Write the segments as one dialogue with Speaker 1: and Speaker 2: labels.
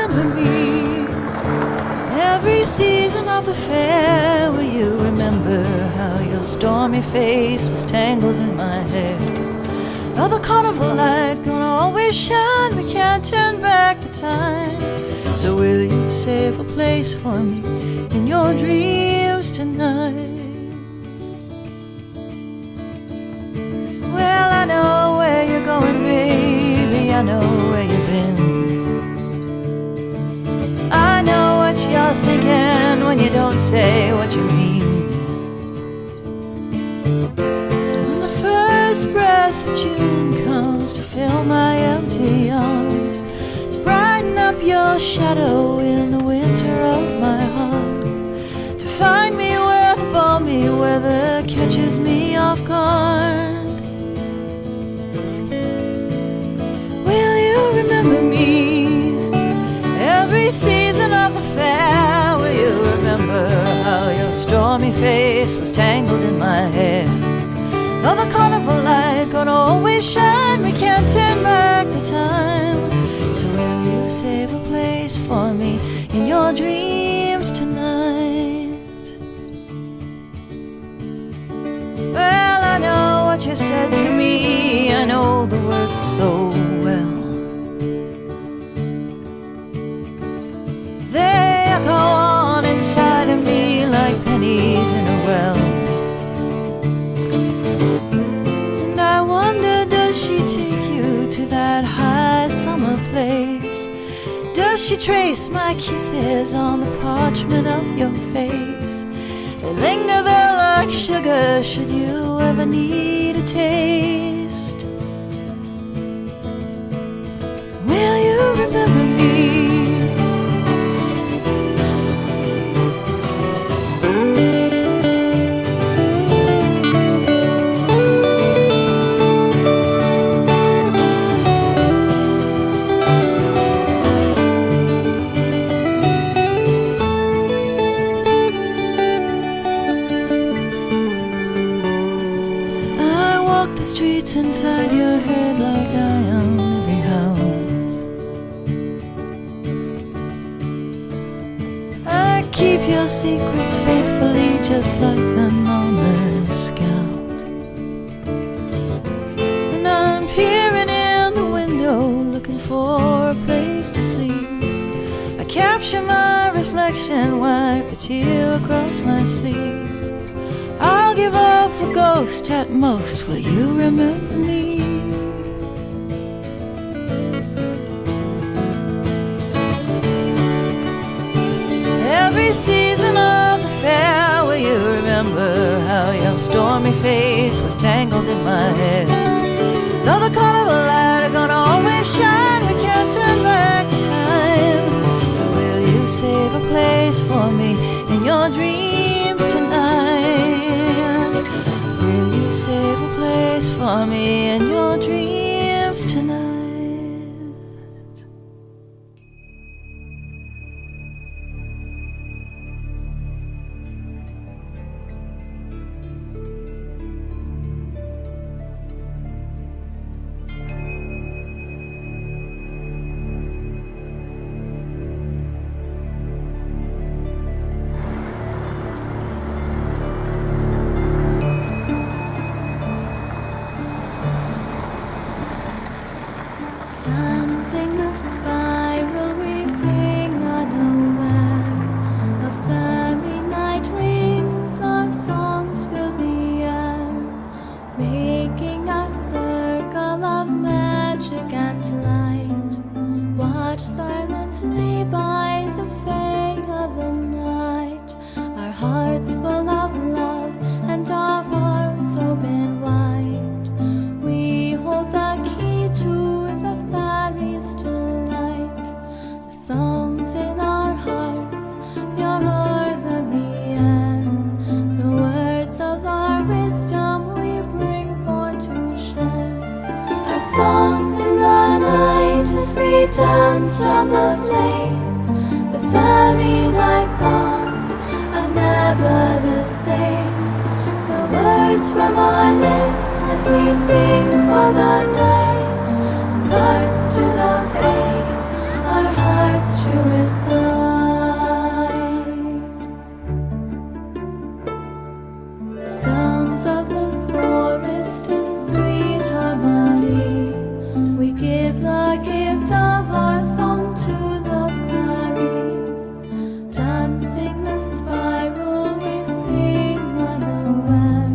Speaker 1: remember me? Every season of the fair, will you remember how your stormy face was tangled in my hair? Oh, the carnival light gonna always shine, we can't turn back the time. So will you save a place for me in your dreams tonight? Well, I know where you're going, baby, I know where you've been. I know what you're thinking when you don't say what you mean. When the first breath of June comes to fill my empty arms, to brighten up your shadow in the winter of my heart, to find me where the balmy weather catches me off guard. Will you remember me? Every season of the fair, will you remember how your stormy face was tangled in my hair? Oh, the carnival light gonna always shine, we can't turn back the time. So will you save a place for me in your dreams tonight? Well, I know what you said to me, I know the words so well. They go on inside of me like pennies in a well. And I wonder, does she take you to that high summer place? Does she trace my kisses on the parchment of your face? They linger there like sugar, should you ever need a taste. Will you remember me? The streets inside your head like I own every house. I keep your secrets faithfully, just like an honor scout. And I'm peering in the window, looking for a place to sleep. I capture my reflection, wipe a tear across my sleeve. I'll give up the ghost at most, will you remember me? Every season of the fair, will you remember how your stormy face was tangled in my hair? Though the carnival light are gonna always shine, we can't turn back the time. So will you save a place for me in your dreams tonight? Will you save a place for me in your dreams tonight?
Speaker 2: Dancing the spiral we sing unaware, a fairy night wings of songs fill the air, making a circle of magic and light. Watch silently by the fade of the night, our hearts full of love and our arms open wide. We hold the key to the fairy's delight. The songs in our hearts, purer than the air. The words of our wisdom we bring forth to share. Our songs in the night as we dance round the flame. The fairy night songs are never the same. The words from our lips as we sing for the night, mark to the fade, our hearts true give the gift of our song to the fairy. Dancing the spiral, we sing unaware.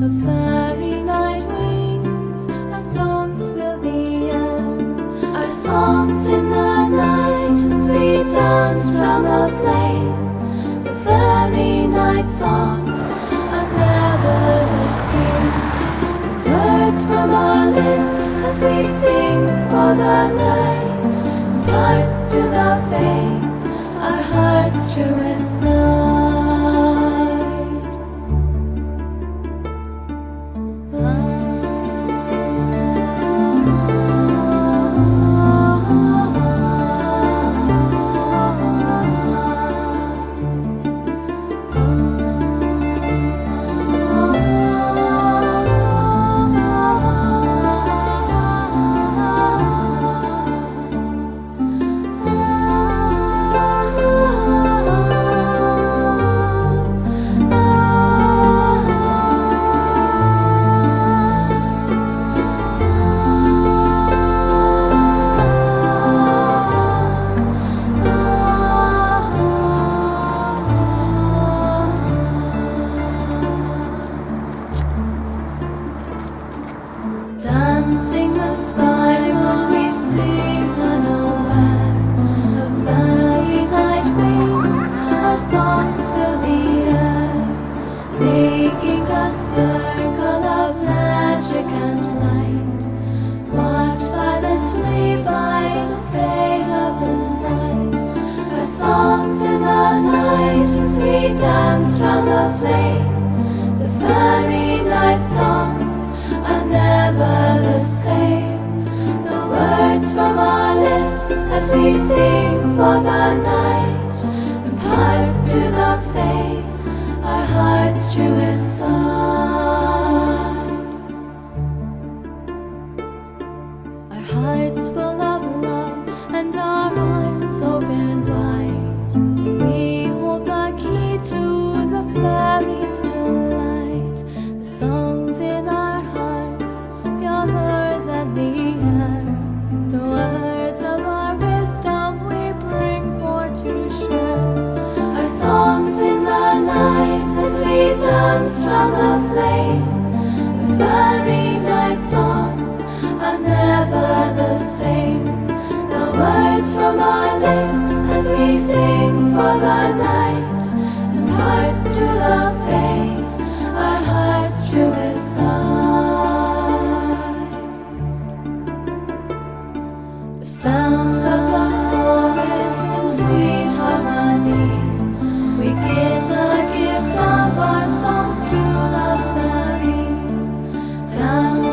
Speaker 2: The fairy night wings, our songs fill the air. Our songs in the night as we dance round the flame. The fairy night songs are never the same. Words from our lips as we sing for the night, part to the fame, our heart's truest Dancing the spiral, we sing unaware. The fairy night wings, our songs fill the air, making a circle of magic and light. Watch silently by the fade of the night. Our songs in the night as we dance round the flame. The fairy night songs are never the same. The words from our lips as we sing for the night impart to the fame our heart's truest sigh. Our hearts full of love and our arms open wide. We hold the key to the fairy's delight. The songs in our hearts purer than the air. The words of our wisdom we bring forth to share. Our songs in the night as we dance round the flame. The fairy night songs are never the same. The words from our lips as we sing for the night impart to the fame our heart's truest sigh. The sounds of the forest in sweet harmony, we give the gift of our song to the fairy. Dance